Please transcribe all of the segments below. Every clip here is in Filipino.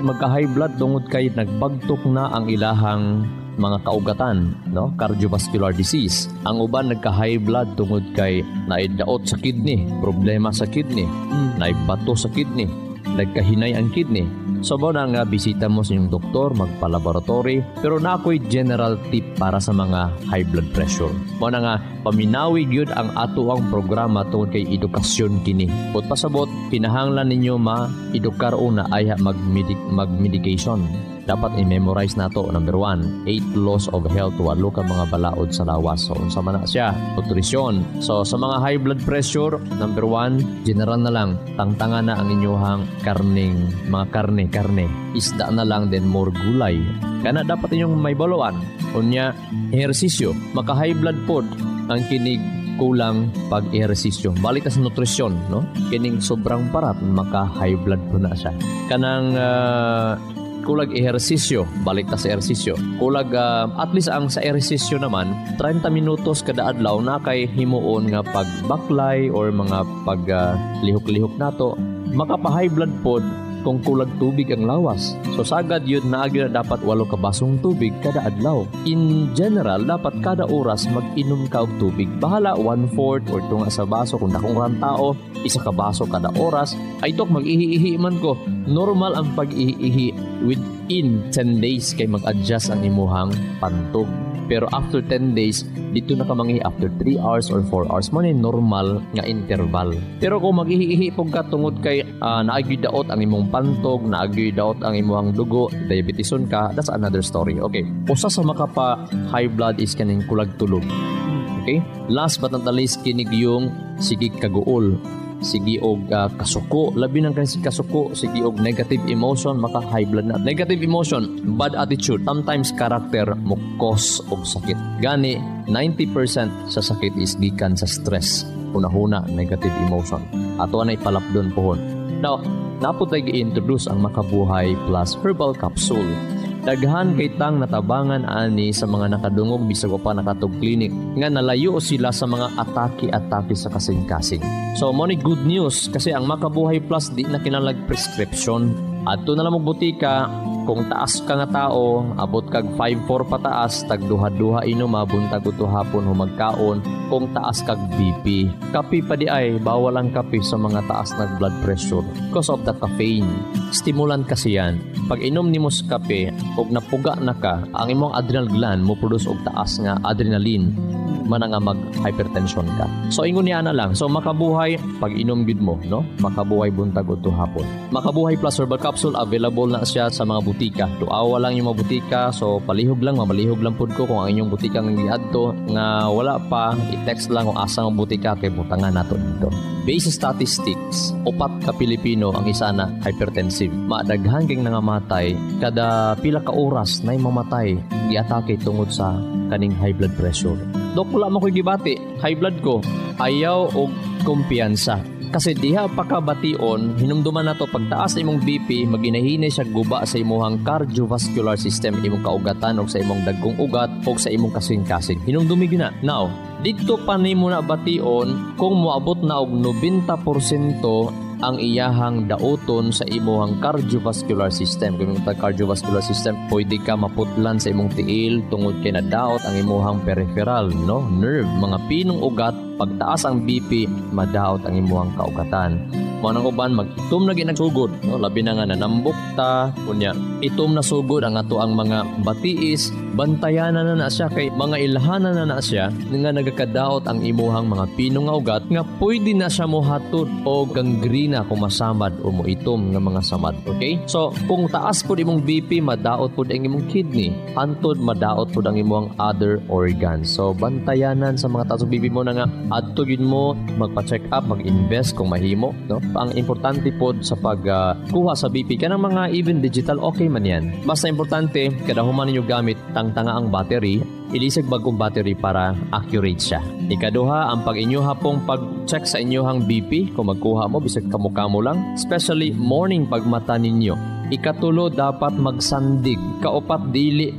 magka-high blood tungod kay nagbagtok na ang ilahang mga kaugatan, no? Cardiovascular disease. Ang uban nagka-high blood tungod kay naidaot sa kidney, problema sa kidney, naibato sa kidney, nagkahinay ang kidney. So mo na nga bisita mo sa inyong doktor, magpa-laboratory, pero na ako'y general tip para sa mga high blood pressure. Mo na nga paminawi gyud ang ato ang programa tungod kay edukasyon kini. But pasabot kinahanglan ninyo ma-edukar una ay mag-medication. Dapat i-memorize nato. Number 1, 8 laws of health. 8 ka mga balaod sa lawas. So, unsa man na siya? Nutrisyon. So, sa mga high blood pressure, number 1, general na lang. Tangtanga na ang inyuhang mga karne. Isda na lang, then more gulay. Kaya na dapat inyong may boloan. Unya, ehersisyo. Maka-high blood pod ang kinig kulang pag-ehersisyo. Balik na sa nutrisyon, no? Kining sobrang parat, maka-high blood po na siya. Kanang kulag ehersisyo, balik ta sa ehersisyo. Kulag at least ang sa ehersisyo naman 30 minutos kada adlaw na kay himuon nga pagbaklay or mga paglihok-lihok nato, makapa-high blood pod kung kulag tubig ang lawas. So sagad yun na dapat 8 ka basong tubig kada adlaw. In general, dapat kada oras mag-inom ka og tubig. Bahala 1/4 or tunga sa baso kung dakong rang tao, 1 ka baso kada oras. Ay tok mag-ihi-ihi man ko. Normal ang pag-ihi within 10 days kay mag-adjust ang imuhang pantog. Pero after 10 days, dito na ka mangihi after 3 hours or 4 hours. Mo ni normal nga interval. Pero kung mag-ihi-ihi pog ka tungod kay naagyoy daot ang imong pantog, naagyoy daot ang imong dugo, diabeteson ka, that's another story. Okay. Usa sa makapa high blood is kaning kulag tulog. Okay? Last but not the least, kinig yung sige kaguol. Sige og kasuko, labi ng kasuko, sige og negative emotion, maka high blood na. Negative emotion, bad attitude, sometimes character mo cause og sakit. Gani 90% sa sakit is gikan sa stress. Una-huna negative emotion. Ato anay palapdon pohon. Now, naputay gi-introduce ang Makabuhay Plus Herbal Capsule. Daghan kay tang natabangan ani sa mga nakadungog bisag pa nakatog klinik nga nalayo sila sa mga atake sa kasing-kasing. So mo ni good news kasi ang Makabuhay Plus di na kinalag prescription. Adto na lang mo butika. Kung taas ka nga tao, abot kag 5'4" pataas, tag duha-duha inom buntag uto hapon humagkaon. Kung taas kag BP, kape pa di ay bawal ang kape sa mga taas nag blood pressure because of the caffeine. Stimulant kasi yan. Pag inom nimo sa kape, og napuga na ka, ang imong adrenal gland mo produce og taas nga adrenaline, man nga mag-hypertension ka. So ingon niya na lang. So Makabuhay pag inom gid mo, no? Makabuhay buntag uto hapon. Makabuhay Plus Herbal Capsule available na siya sa mga butika. Tuawa lang yung mga butika. So palihog lang, mabalihog lang pud ko kung ang inyong butika nga giadto nga wala pa, i-text lang kung asa ang butika kay butangan nato dito. Based sa statistics, 4 ka Pilipino ang isa na hypertensive. Madaghan kay nangamatay kada pila ka oras nay mamatay giatake tungod sa kaning high blood pressure. Dok, wala mo ko'y gibati. High blood ko. Ayaw o kumpiyansa. Kasi diha pakabation, hinumduman na to pagtaas imong BP, maginahinay siya guba sa imong cardiovascular system, imong kaugatan o sa imong dagkong ugat o sa imong kasing-kasing. Hinumdumi gina. Now, dito pa nimo na bation kung moabot na og 90% ang iyahang daoton sa imong cardiovascular system. Kung yung cardiovascular system, pwede ka maputlan sa imong tiil tungod kay nadaot ang imong peripheral, no? Nerve, mga pinong ugat. Pagtaas ang BP, madaot ang imong kaugatan. Manang uban mag-itom na ginagsugod, no? Labi na nga nanambok ta, kunya itom na sugod ang ato ang mga batiis, bantayanan na siya kay mga ilhanan na siya nga nagakadaot ang imuhang mga pinong nga ugat nga pwede na siya mohatod o gangrena kung masamad o moitom nga mga samad. Okay? So, kung taas po imong BP, madaot po ang imong kidney. Antod, madaot po ang imong other organs. So, bantayanan sa mga taas BP mo na nga adtugin mo, magpa-check up, mag-invest kung mahimo, no? Ang importante po sa pagkuha sa BP kanang mga even digital, okay man yan. Basta importante, kada human ninyo gamit tangtanga ang battery, ilisag bagong battery para accurate siya. Ikaduha, ang pag-inyo hapong pag-check sa inyohang BP, kung magkuha mo, bisag kamukamo lang, especially morning pagmata ninyo. Ikatulo, dapat magsandig. Kaupat, dili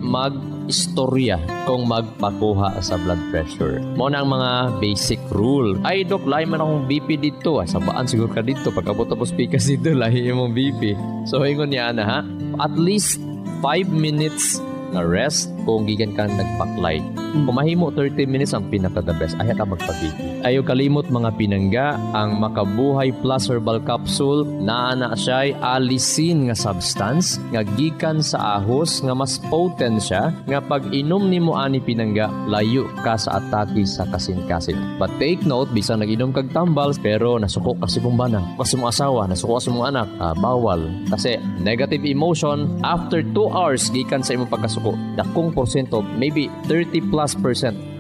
istorya kung magpakuha sa blood pressure. Mo na ang mga basic rule. Ay, Dok, lahi man akong BP dito. Sabaan siguro ka dito. Pagkabot tapos pikas dito, lahi mong BP. So, ingon niya na ha. At least 5 minutes na rest kung gigan ka nagpaklay. Kung mahimo 30 minutes ang pinaka-the best, ayaw ka magpabiki. Ayaw kalimot mga pinangga, ang Makabuhay Plus Herbal Capsule naana siya'y alisin nga substance nga gikan sa ahos nga mas potent siya nga pag inom nimo ani pinangga, layo ka sa atake sa kasing-kasing. But take note, bisan nag-inom kag tambal pero nasuko kasi mong bana, kasi mong asawa, nasuko kasi mong anak, bawal. Kasi negative emotion after 2 hours gikan sa imong pagkasuko, dakong porsyento, maybe 30+%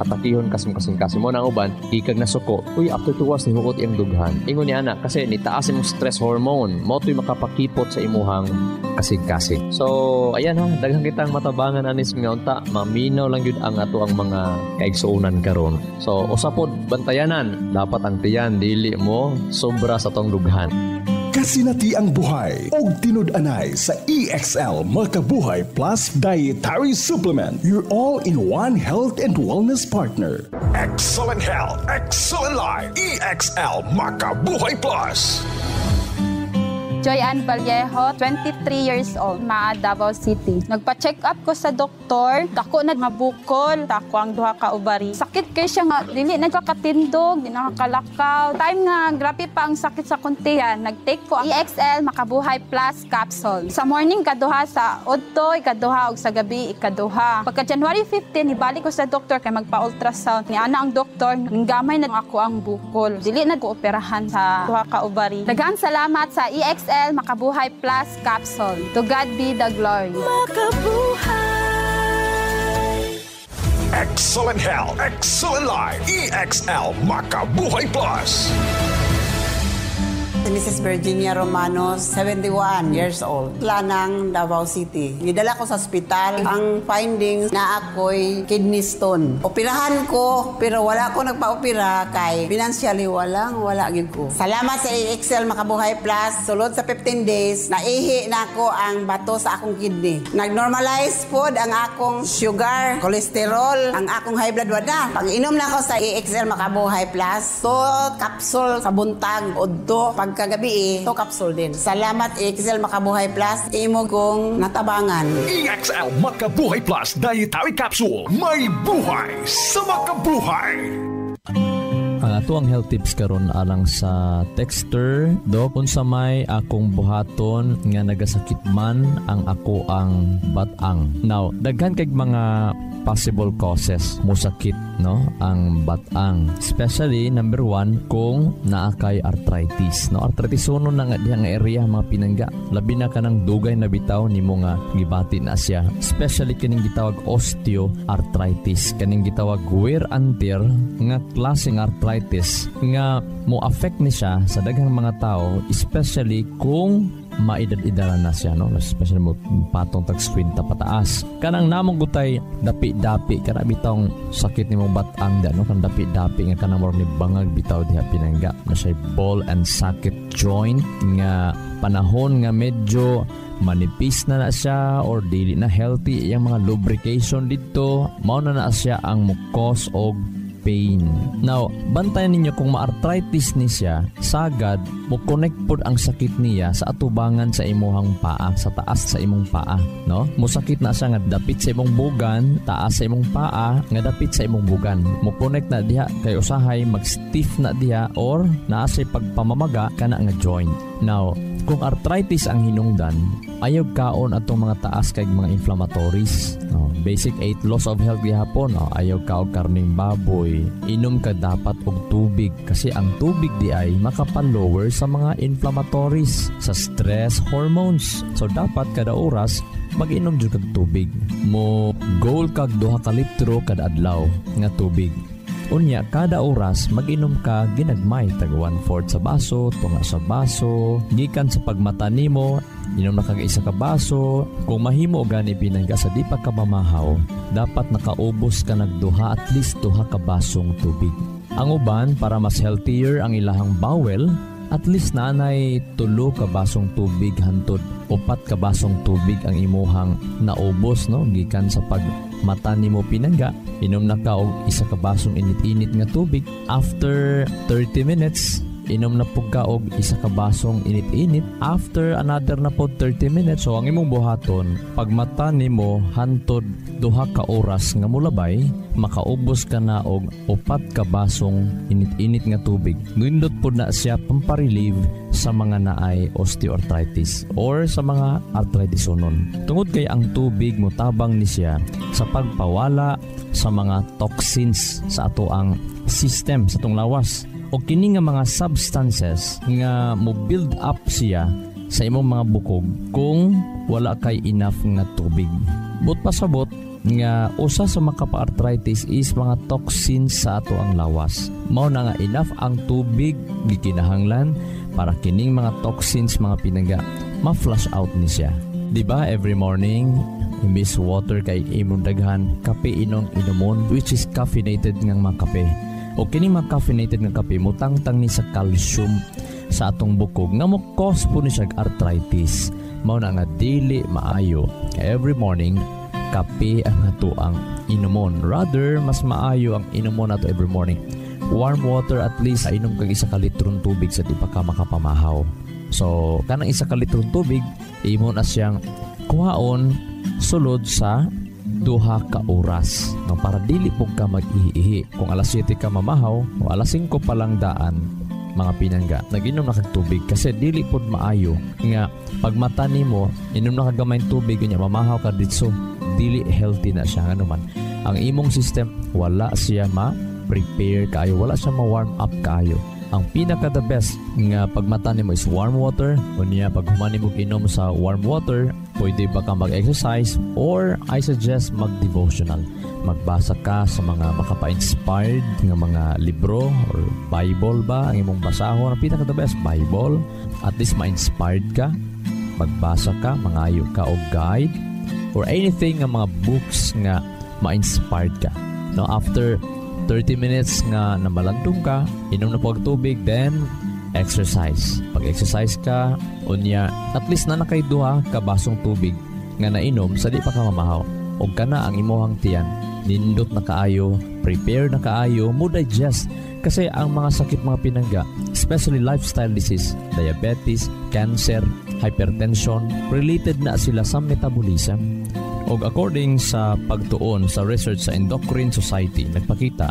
atakihon kasing-kasing mo na uban, hikag na suko. Uy, after 2 hours, nihukot iyang dughan. Ingon niya na, kasi nitaas imong stress hormone. Mo to'y makapakipot sa imuhang kasing-kasing. So, ayan ha, daghang kitang matabangan anis mga unta. Maminaw lang yun ang ato ang mga kaigsuunan karon. So, usapod, bantayanan. Dapat ang tiyan, dili mo, sobra sa tong dughan. Kasinati ang buhay og tinud-anay sa EXL Makabuhay Plus Dietary Supplement, your all-in-one health and wellness partner. Excellent health, excellent life. EXL Makabuhay Plus. Joy Ann Vallejo, 23 years old, Maa, Davao City. Nagpa-check up ko sa doktor, dako na mabukol, dako ang duha ka ovari. Sakit kay siya nga, dili nagkakatindog, di nakakalakaw. Time nga, grabe pa ang sakit sa kuntihan. Nag-take ko ang EXL Makabuhay Plus Capsule. Sa morning, kaduha, sa udto, ikaduha, ug sa gabi, ikaduha. Pagka January 15, ibalik ko sa doktor kay magpa-ultrasound. Ni ana ang doktor, nanggamay na ako ang bukol. Dili na ko operahan sa duha ka ovari. Daghang salamat sa EXL Makabuhay Plus Capsule. To God be the glory. Makabuhay. Excellent health, excellent life. EXL Makabuhay Plus. Mrs. Virginia Romano, 71 years old, Lanang, Davao City. Gidala ko sa ospital. Ang findings na ako'y kidney stone. Operahan ko, pero wala ko nagpa-opera kay financially wala gid ko. Salamat sa EXL Makabuhay Plus. Sulod sa 15 days, naihi na ako ang bato sa akong kidney. Nag-normalize food ang akong sugar, cholesterol, ang akong high blood wala. Pag-inom na ako sa EXL Makabuhay Plus, to capsule sa buntag, odto, pagkagabi to capsule din. Salamat EXL Makabuhay Plus, imo kong natabangan. EXL Makabuhay Plus Dietary Capsule. May buhay sa makabuhay. Ang ato ang health tips karon alang sa texter, Dok, unsa may akong buhaton nga nagasakit man ang ako ang batang. Now, daghan kay mga possible causes mo sakit, no, ang batang. Especially number 1 kung naa kay arthritis. No, arthritis uno na nga dihang area mga pinangga. Labi na kanang dugay na bitaw nimo nga gibati na siya. Especially kining gitawag osteoarthritis, kaning gitawag wear and tear nga klaseng arthritis nga mo affect ni siya sa daghang mga tao, especially kung maedad-edaran na siya, no? Especially mo patong tag-squinta pataas. Kanang namong gutay dapi-dapi kana bitong sakit ni mong batang da, no? Kan dapi-dapi nga kanang more ni bangag bitaw diha pinangga na siya ball and socket joint nga panahon nga medyo manipis na siya or dili na healthy iyang mga lubrication dito, mao na siya ang mo cause og pain. Now, bantayan ninyo kung ma-arthritis ni siya, sagad mo connect pod ang sakit niya sa atubangan sa imuhang paa, sa taas sa imong paa, no? Mo sakit na siya nga dapit sa imong bugan, taas sa imong paa nga dapit sa imong bugan. Mo connect na diha kay usahay mag-stiff na diha or naa say pagpamamaga kana nga joint. Now, kung arthritis ang hinungdan, ayaw kaon atong mga taas kay mga inflammatories. No, basic 8 laws of health gihapon. No, ayaw kaog karning baboy. Inom ka dapat og tubig kasi ang tubig di ay makapan-lower sa mga inflammatories, sa stress hormones. So dapat kada oras mag-inom jud kag tubig. Mo goal kag 2 ka litro kada adlaw nga tubig. Unya, kada oras, mag-inom ka ginagmay, tag 1/4 sa baso, tunga sa baso, gikan sa pagmata nimo, inom na kag isa ka baso. Kung mahimo o gani pinangga sa di pa ka mamahaw, dapat nakaubos ka nagduha at least 2 ka basong tubig. Ang uban, para mas healthier ang ilahang bowel, at least nanay 3 ka basong tubig hantod 4 ka basong tubig ang imuhang naubos, no, gikan sa pagmata nimo pinangga. Inom na ka og 1 ka basong init-init nga tubig. After 30 minutes, inom na pug ka og 1 ka basong init-init. After another na po 30 minutes, so ang imong buhaton, pagmata nimo hantod 2 ka oras nga mulabay, makaubos ka na og 4 ka basong init-init nga tubig. Nindot po na siya pamparelieve sa mga naay osteoarthritis or sa mga arthritis unon. Tungod kay ang tubig motabang ni siya sa pagpawala sa mga toxins sa ato ang system, sa atong lawas. O kini nga mga substances nga mo build up siya sa imong mga bukog kung wala kay enough nga tubig. But pasabot nga usa sa makapa-arthritis is mga toxins sa ato ang lawas. Mao na nga enough ang tubig gikinahanglan para kining mga toxins, mga pinangga, ma-flush out ni siya. Diba every morning, imbis water kay imong daghan, kape inomon, which is caffeinated nga mga kape. O kining mga caffeinated nga kape mutangtang ni sa calcium sa atong bukog nga mo cause po ni siya arthritis. Mao na nga dili maayo every morning kape ang ato ang inomon. Rather mas maayo ang inomon nato every morning warm water, at least inom kag 1 ka litron tubig sa di pa ka makapamahaw. So kanang 1 ka litron tubig imo na siyang kuhaon sulod sa 2 ka oras, no, para dili po ka mag-ihi. Kung alas 7 ka mamahaw o alas 5 pa lang daan, mga pinangga, nag-inom na kag tubig kasi dili po maayo nga pagmata nimo inom na kag gamay tubig nya mamahaw ka ditso, dili healthy na siya. Ano man ang imong system, wala siya ma-prepare kayo, wala siya ma-warm up kayo. Ang pinaka the best nga pagmata nimo is warm water. Unya pag human nimo inom sa warm water, pwede ba ka mag-exercise or I suggest mag-devotional. Magbasa ka sa mga makapa-inspired nga mga libro or Bible ba ang imong basahon. Ang pinaka the best, Bible. At least ma-inspired ka. Magbasa ka, mangayo ka og guide or anything nga mga books nga ma-inspired ka. No, after 30 minutes nga namalandong ka, inom na po ang tubig, then exercise. Pag-exercise ka, unya, at least na nakay 2 ka basong tubig nga nainom sa di pa ka mamahaw. O ka na ang imuhang tiyan, nindot na kaayo, prepare na kaayo, mo digest. Kasi ang mga sakit mga pinangga, especially lifestyle disease, diabetes, cancer, hypertension, related na sila sa metabolism. O according sa pagtuon sa research sa Endocrine Society, nagpakita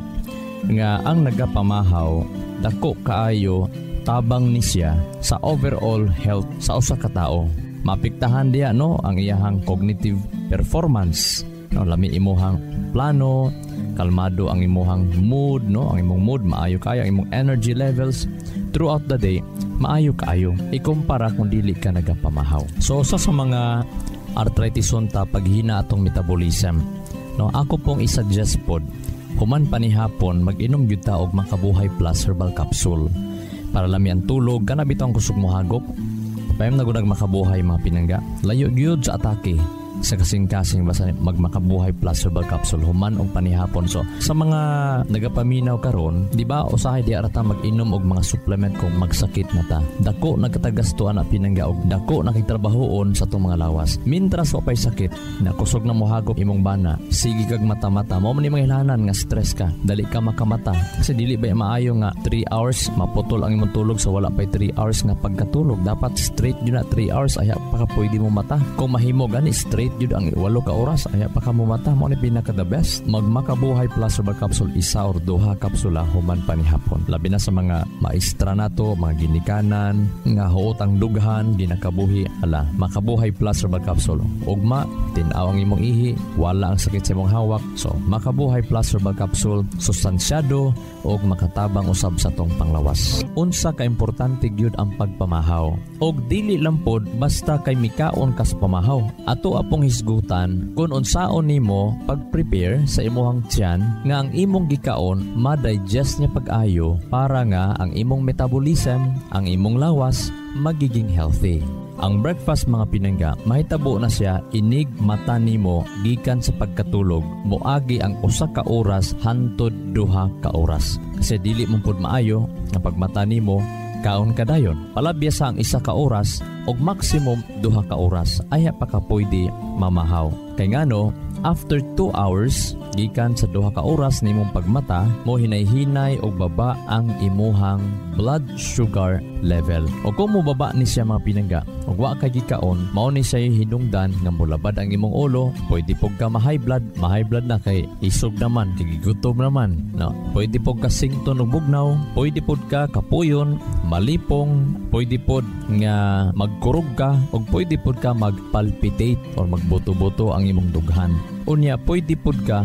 nga ang nagapamahaw, dako kaayo tabang ni siya sa overall health sa usa ka tawo. Mapiktahan diya, no, ang iyahang cognitive performance, no, lami imuhang plano, kalmado ang imuhang mood, no, ang imong mood maayo kayo, ang imong energy levels throughout the day maayo kaayo ikumpara kung dili ka nagapamahaw. So sa mga arthritis unta paghina atong metabolism, no, ako pong i-suggest pod human panihapon mag-inom gyud ta og Makabuhay Plus herbal capsule para lami ang tulog kana bitong kusog mohagop. Payam na gud Makabuhay mga pinangga, layo gyud sa atake sa kasing-kasing basta magmakabuhay plus herbal capsule human og panihapon. So sa mga nagapaminaw karon, di ba usahay di arata mag-inom og mga supplement kung magsakit na ta. Dako nagkatagastuan na pinangga og dako nakitrabahoon sa tong mga lawas. Mintras wa pay sakit, nakusog na mohagop imong bana, sige kag mata-mata, mao man imong ilhanan nga stress ka, dali ka makamata. Kasi dili ba maayo nga 3 hours maputol ang imong tulog sa wala pay 3 hours nga pagkatulog. Dapat straight yun na 3 hours aya pa ka pwede mo mata. Kung mahimo gani straight yun ang 8 ka oras aya pa ka mo mata, mo ni pinaka the best. Magmakabuhay plus herbal capsule isa or 2 kapsula human panihapon. Labi na sa mga maestra nato, mga ginikanan nga huotang dughan ginakabuhi, ala Makabuhay plus herbal capsule. Ugma tin-aw ang imong ihi, wala ang sakit sa imong hawak. So Makabuhay plus herbal capsule sustansyado og makatabang usab sa tong panglawas. Unsa ka importante gyud ang pagpamahaw. Og dili lang pod basta kay mikaon kas pamahaw. Ato apong hisgutan kung unsaon nimo pag-prepare sa imuhang tiyan nga ang imong gikaon ma-digest niya pag-ayo para nga ang imong metabolism, ang imong lawas magiging healthy. Ang breakfast mga pinangga, mahitabo na siya inig mata nimo gikan sa pagkatulog. Moagi ang 1 ka oras hantod 2 ka oras. Kasi dili mo pud maayo nga pagmata nimo kaon kadayon. Palabya sa ang 1 ka oras o maximum 2 ka oras ay pa ka pwede mamahaw. Kay ngano, after 2 hours, gikan sa 2 ka oras nimong pagmata, mo hinay-hinay o baba ang imuhang blood sugar level. O kung mo baba ni siya mga pinangga, o wa ka gikaon, mao ni siya hinungdan nga mulabad ang imong ulo, pwede pog ka ma-high blood na kay isog naman, kigigutom naman. No? Pwede pog ka sington o bugnaw, pwede pod ka kapuyon, malipong, pwede pod nga magkurog ka, o pwede pod ka magpalpitate or magbuto-buto ang imong dughan. Unya, pwede pod ka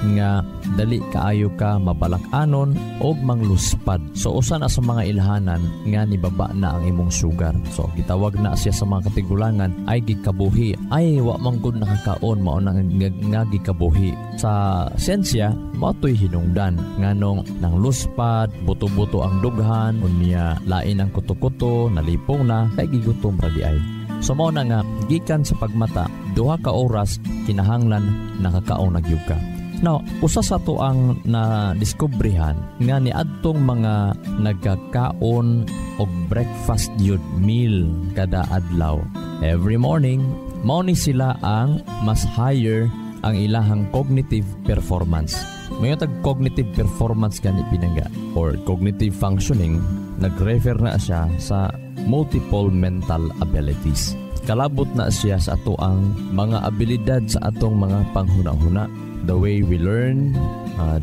nga dali kaayo ka mabalak-anon o mangluspad. So usa na sa mga ilhanan nga nibaba na ang imong sugar. So gitawag na siya sa mga katigulangan ay gikabuhi. Ay wa man gud nakakaon mao nang nga gikabuhi. Sa siyensya mao toy hinungdan nganong nang luspad, buto-buto ang dughan, unya lain ang kuto-kuto, nalipong na kay gigutom ra di ay. So mao na nga gikan sa pagmata 2 ka oras kinahanglan nakakaon na gyud ka. Now, usa sa to ang na-discoveryhan nga ni adtong mga nagkakaon og breakfast yun meal kada adlaw. Every morning, mao ni sila ang mas higher ang ilahang cognitive performance. May tag cognitive performance gani pinangga or cognitive functioning, nag-refer na siya sa multiple mental abilities. Kalabot na siya sa ato ang mga abilidad sa atong mga panghuna-huna. The way we learn,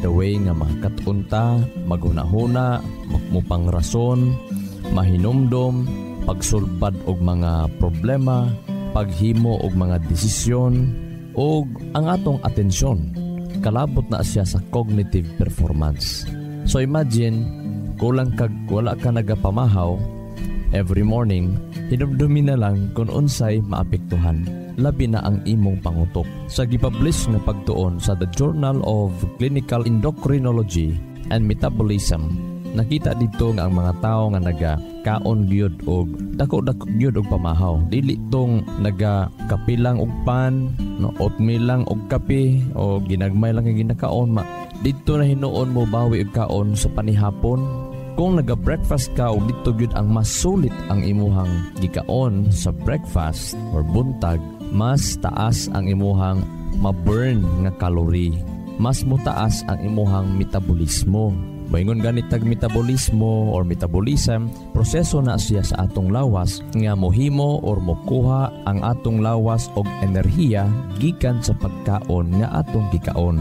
the way nga makatunta, maghuna-huna, magmupangrason, mahinumdom, pagsulbad og mga problema, paghimo og mga desisyon, og ang atong atensyon. Kalabot na siya sa cognitive performance. So imagine, kulang kag wala ka nagapamahaw, every morning, hinumdumi na lang kung unsay maapektuhan. Labi na ang imong pangutok. Sa gipublish nga pagtuon sa The Journal of Clinical Endocrinology and Metabolism, nakita dito nga ang mga tao nga nagakaon gyud og dako-dako gyud og pamahaw. Dili tong nagakapilang og pan, no, oatmeal lang og kape o ginagmay lang nga ginakaon. Dito na hinuon mo bawi og kaon sa panihapon. Kung naga-breakfast ka o dito gyud ang mas sulit ang imuhang gikaon sa breakfast or buntag, mas taas ang imuhang ma-burn nga calorie. Mas mutaas ang imuhang metabolismo. Baingon ganit tag metabolismo or metabolism, proseso na siya sa atong lawas nga mohimo or mokuha ang atong lawas og enerhiya gikan sa pagkaon nga atong gikaon.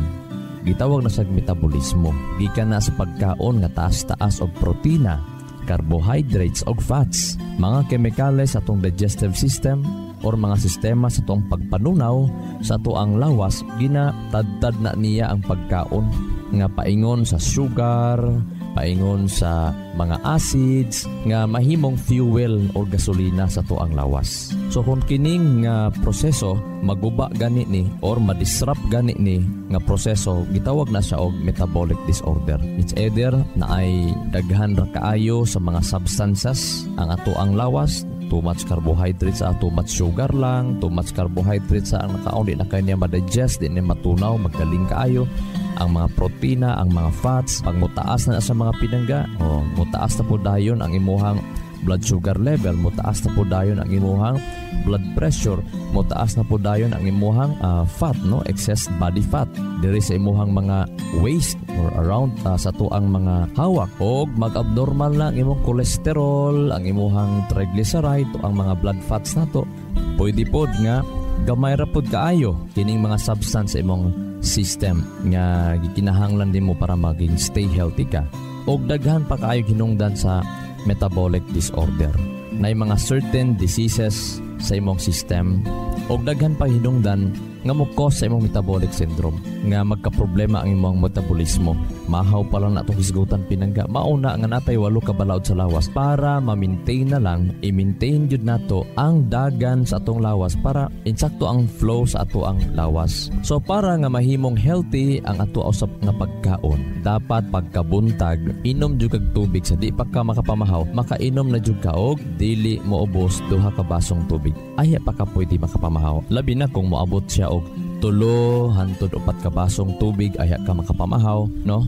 Gitawag na sa metabolismo. Gikan na sa pagkaon nga taas-taas og protina, carbohydrates og fats, mga kemikales sa atong digestive system or mga sistema sa atong pagpanunaw sa atoang lawas, ginatadtad na niya ang pagkaon nga paingon sa sugar, paingon sa mga acids nga mahimong fuel o gasolina sa atoang lawas. So kung kining nga proseso maguba gani ni or madisrupt gani ni nga proseso, gitawag na siya og metabolic disorder. It's either na ay daghan ra kaayo sa mga substances ang atoang lawas, too much carbohydrates too much sugar lang, too much carbohydrates ang nakaon, di na kanya ma-digest, di na matunaw, magaling kaayo. Ang mga protina, ang mga fats, pag mutaas na sa mga pinangga, mutaas na po dayon ang imuhang blood sugar level, mutaas na po dayon ang imuhang blood pressure, mutaas na po dayon ang imuhang fat, no, excess body fat diri sa imuhang mga waist or around sa tuang mga hawak, o mag-abnormal na ang imong cholesterol, ang imuhang triglyceride, ang mga blood fats nato. Pwede pod nga gamay ra pod kaayo kining mga substance sa imong system nga gikinahanglan din mo para maging stay healthy ka. Og daghan pa kaayo hinungdan sa metabolic disorder. Nay mga certain diseases sa imong system og daghan pa hinungdan nga mo cause sa imong metabolic syndrome nga magka-problema ang imong metabolismo. Mahaw pa lang na itong hisgutan pinangga. Mauna nga natay 8 ka balaod sa lawas para ma-maintain na lang, i-maintain jud nato ang dagan sa atong lawas para insakto ang flow sa ato ang lawas. So para nga mahimong healthy ang ato usab nga pagkaon, dapat pagkabuntag inom jud kag tubig. Sa di pa ka makapamahaw, makainom na jud ka og dili mo ubos 2 ka basong tubig. Ay pa ka pwede makapamahaw. Labi na kung moabot siya og 3 hangtod 4 ka basong tubig ay ka makapamahaw, no?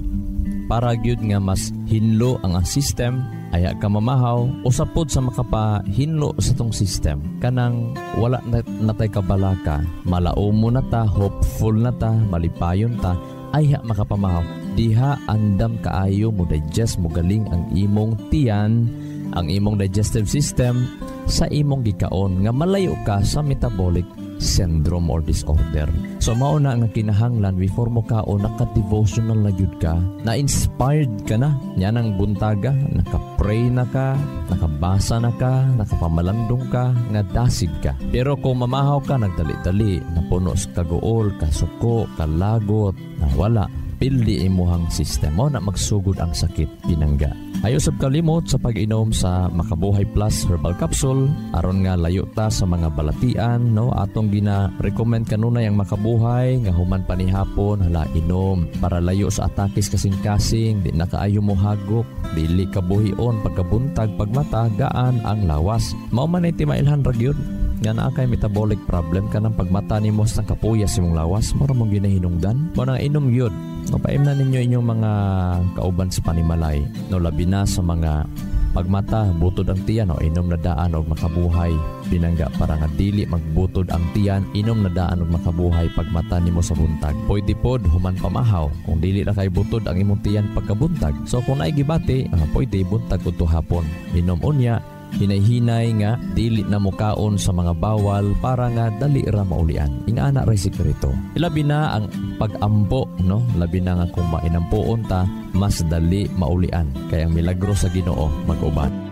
para gyud nga mas hinlo ang system, aya ka mamahaw, usapod sa makapahinlo sa tong system. Kanang wala natay kabalaka, malao mo na ta, hopeful na ta, malipayon ta, ay makapamahaw. Diha andam kaayo mo digest mo galing ang imong tiyan, ang imong digestive system sa imong gikaon nga malayo ka sa metabolic syndrome or disorder. So mao na ang kinahanglan before mo kaon naka-devotional na gyud ka, na-inspired ka na nya nang buntaga, naka-pray na ka, nakabasa na ka, nakapamalandong ka, nga dasig ka. Pero kung mamahaw ka nagdali-dali, napuno sa kaguol, kasuko, kalagot, na wala, pildi imuhang sistema na magsugod ang sakit pinangga. Ayaw sab kalimot sa pag-inom sa Makabuhay Plus Herbal Capsule aron nga layo ta sa mga balatian, no? Atong gina-recommend kanunay ang Makabuhay nga human panihapon hala inom para layo sa atakis kasing-kasing, di na kaayo mo hagok, dili kabuhion pagkabuntag, pagmata, gaan ang lawas. Mao man ay timailhan ra gyud nga naa kay metabolic problem kanang pagmata nimo sa kapuyas imong lawas, mao mong ginahinungdan. Mo nang inom gyud. No, paimna ninyo inyong mga kauban sa panimalay. No, labi na sa mga pagmata, butod ang tiyan, no, inom na daan og Makabuhay. Binangga para nga dili magbutod ang tiyan, inom na daan og Makabuhay pagmata nimo sa buntag. Pwede pod human pamahaw kung dili na kay butod ang imong tiyan pagkabuntag. So kung naay gibati, pwede buntag ug hapon. Inom unya, hinay-hinay nga dili na mukaon sa mga bawal para nga dali ra maulian. Ingana ra sikreto. Ilabi na ang pag-ampo, no? Labi na nga kung mainampuon ta, mas dali maulian. Kaya ang milagro sa Ginoo mag-uban.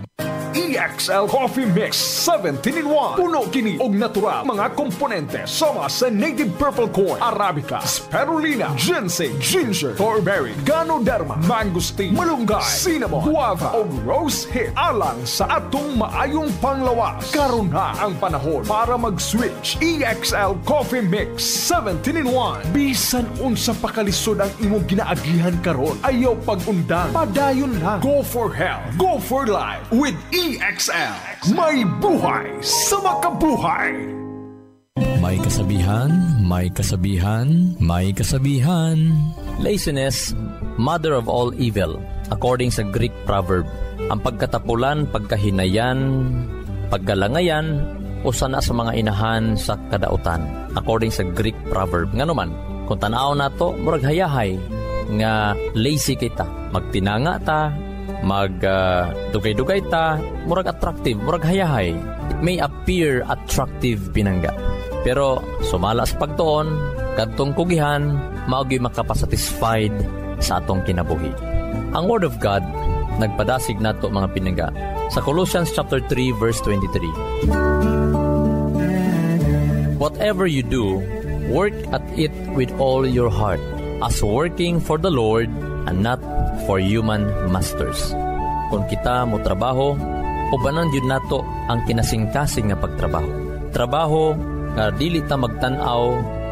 EXL Coffee Mix 17-in-1. Puno kini og natural mga komponente sama sa native purple corn, arabica, spirulina, ginseng, ginger, thornberry, ganoderma, mangosteen, malunggay, cinnamon, guava ug rose hip alang sa atong maayong panglawas. Karon na ang panahon para mag-switch. EXL Coffee Mix 17-in-1. Bisan unsa pa kalisod ang imong ginaagihan karon, ayaw pag-undang, padayon lang. Go for health, go for life with EXL. May buhay sa makabuhay. May kasabihan, may kasabihan, may kasabihan. Laziness, mother of all evil, according sa Greek proverb. Ang pagkatapulan, pagkahinayan, paggalangayan, usa na sa mga inahan sa kadautan, according sa Greek proverb. Nga naman, kung tanaw na to, murag hayahay, nga lazy kita, magtinanga ta, dugay-dugay ta, murag attractive, murag hayahay. It may appear attractive pinangga. Pero sumalas pagtuon, kadtong kugihan, mao'y makapasatisfied sa atong kinabuhi. Ang Word of God, nagpadasig nato mga pinangga. Sa Colossians chapter 3 verse 23. Whatever you do, work at it with all your heart, as working for the Lord and not for human masters. Kung kita mo trabaho, ubanan yun nato ang kinasing-kasing nga pagtrabaho. Trabaho nga dili ta magtanaw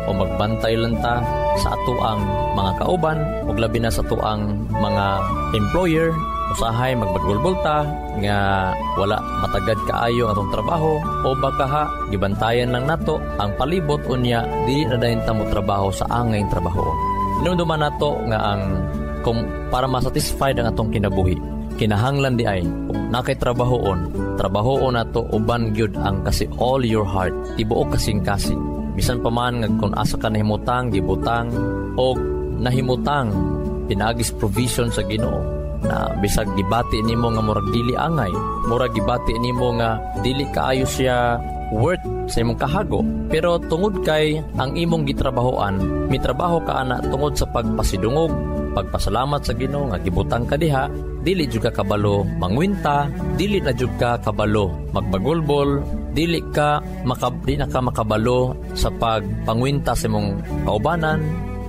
o magbantay lang ta sa atoang mga kauban o labi na sa atoang mga employer. Usahay magbagulbol ta nga wala matagad kaayo atong trabaho o baka ha gibantayan lang nato ang palibot unya dili na dayon ta mo trabaho sa angay trabaho. Inumduman nato nga ang kung para masatisfied ang atong kinabuhi, kinahanglan di ay kung nakay trabahoon nato uban gyud ang kasi all your heart, tibuok kasing-kasing. Bisan pa man nga kung asa ka nahimutang, gibutang o nahimutang pinagis provision sa Ginoo na bisag gibati nimo nga murag dili angay, murag gibati nimo nga dili kaayo siya worth sa imong kahago, pero tungod kay ang imong gitrabahoan, mitrabaho ka ana tungod sa pagpasidungog, pagpasalamat sa Ginoo nga gibutang ka diha, dili jud ka kabalo mangwinta, dili na jud ka kabalo magbagulbol, dili na ka makabalo sa pagpangwinta sa imong kaubanan,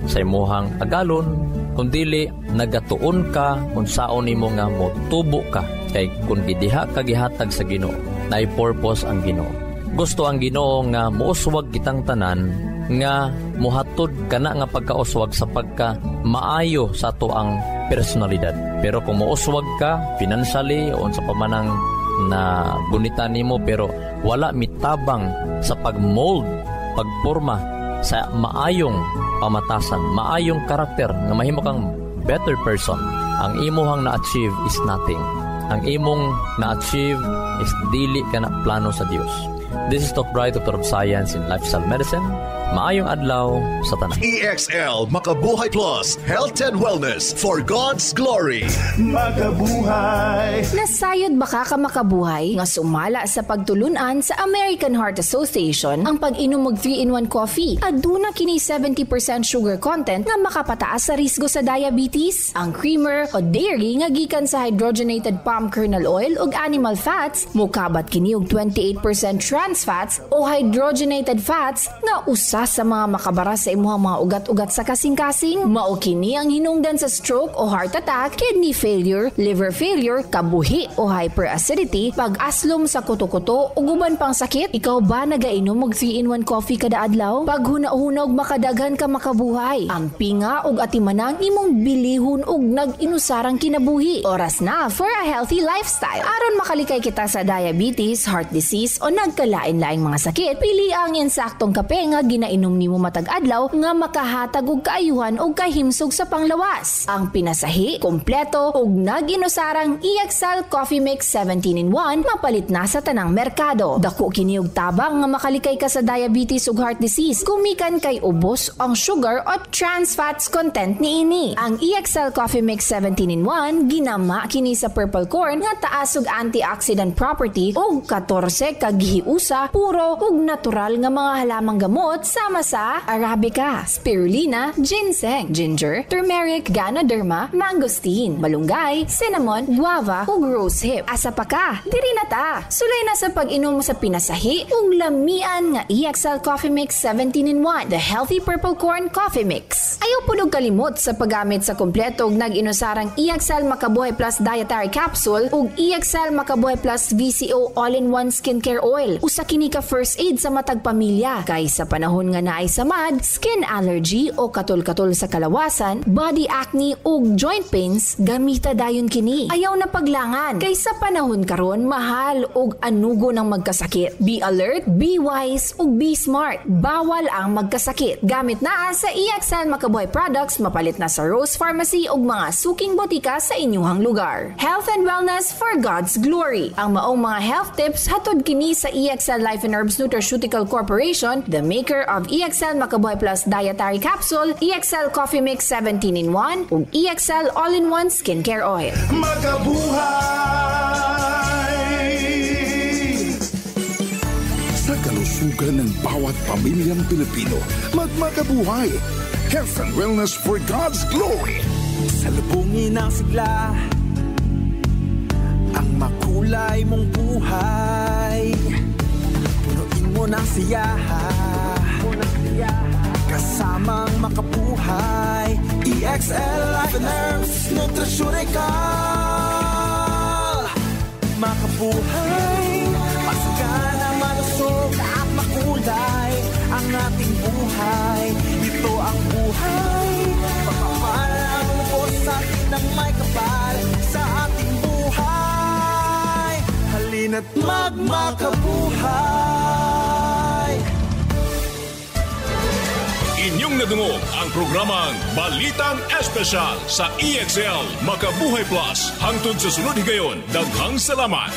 sa imong agalon, kundili nagatuon ka kung saon nimo nga motubo ka kay kung gidiha ka gihatag sa Ginoo, naay purpose ang Ginoo. Gusto ang Ginoo nga muuswag kitang tanan nga muhatod kana nga pagkauswag sa pagka maayo sa ato ang personalidad. Pero kung muuswag ka financially o sa pamanang na gunitan nimo pero wala mitabang sa pagmold, pagporma sa maayong pamatasan, maayong karakter nga mahimo kang better person, ang imuhang na-achieve is nothing. Ang imong na-achieve is dili ka na plano sa Dios. This is Doc Bry, Doctor of Science in Lifestyle Medicine. Maayong adlaw sa tanan. EXL Makabuhay Plus, Health and Wellness for God's Glory. Makabuhay! Nasayod ba ka makabuhay nga sumala sa pagtulunan sa American Heart Association ang pag-inom og 3-in-1 coffee? Aduna kini 70% sugar content nga makapataas sa risgo sa diabetes. Ang creamer o dairy nga gikan sa hydrogenated palm kernel oil ug animal fats, mukabat kini og 28% trans fats o hydrogenated fats nga usa sa mga makabara sa imuhang mga ugat-ugat sa kasing-kasing. Mao kini ang hinungdan sa stroke o heart attack, kidney failure, liver failure, kabuhi o hyperacidity, pag-aslom sa kuto-kuto o guban pang sakit. Ikaw ba nagainom og 3-in-1 coffee kada adlaw? Pag huna-hunog makadaghan ka makabuhay. Ang nga og atimanang imong bilihon og nag-inusarang kinabuhi. Oras na for a healthy lifestyle. Aron makalikay kita sa diabetes, heart disease o nagkalain-laing mga sakit, pili ang insaktong kape nga ginainom nimo matag adlaw nga makahatag og kaayuhan og kahimsog sa panglawas. Ang pinasahi, kompleto ug nag-inusarang EXL Coffee Mix 17-in-1 mapalit na sa tanang merkado. Dako kini og tabang nga makalikay ka sa diabetes ug heart disease kumikan kay ubos ang sugar o trans fats content niini. Ang EXL Coffee Mix 17-in-1 ginama kini sa purple corn nga taas og antioxidant property ug 14 ka gihiusa puro ug natural nga mga halamang gamot sama sa arabica, spirulina, ginseng, ginger, turmeric, ganoderma, mangosteen, malunggay, cinnamon, guava ug rosehip. Asa pa ka? Diri na ta. Sulay na sa pag-inom sa pinasahi ug lamian nga EXL Coffee Mix 17-in-1, the healthy purple corn coffee mix. Ayaw pud kalimot sa paggamit sa kompleto ug nag-inusarang EXL Makabuhay Plus Dietary Capsule ug EXL Makabuhay Plus VCO All-in-One Skincare Oil. Usa kini ka first aid sa matag pamilya kay sa panahon nga naay samad, skin allergy o katol-katol sa kalawasan, body acne ug joint pains, gamita dayon kini. Ayaw na paglangan kay sa panahon karon mahal ug anugo ng magkasakit. Be alert, be wise ug be smart. Bawal ang magkasakit. Gamit na sa EXL Makabuhay products, mapalit na sa Rose Pharmacy ug mga suking botika sa inyong lugar. Health and wellness for God's glory. Ang maong mga health tips hatod kini sa EXL Life and Herbs Nutraceutical Corporation, the maker of EXL Makabuhay Plus Dietary Capsule, EXL Coffee Mix 17-in-1 ug EXL All-in-One Skincare Oil. Makabuhay! Sa kalusugan ng bawat pamilyang Pilipino, magmakabuhay! Health and wellness for God's glory! Salubungin ang sigla, ang makulay mong buhay. Punuin mo ng siyaha, kasamang makabuhay. EXL Life and Herbs Nutraceutical. Makabuhay, masagana, malusog at makulay ang ating buhay. Ito ang buhay, pagpapal ang lubos sa atin ng may kapal sa ating buhay. Halina't magmakabuhay. Inyong nadungog ang programang Balitang Espesyal sa EXL Makabuhay Plus. Hangtod sa sunod higayon, daghang salamat.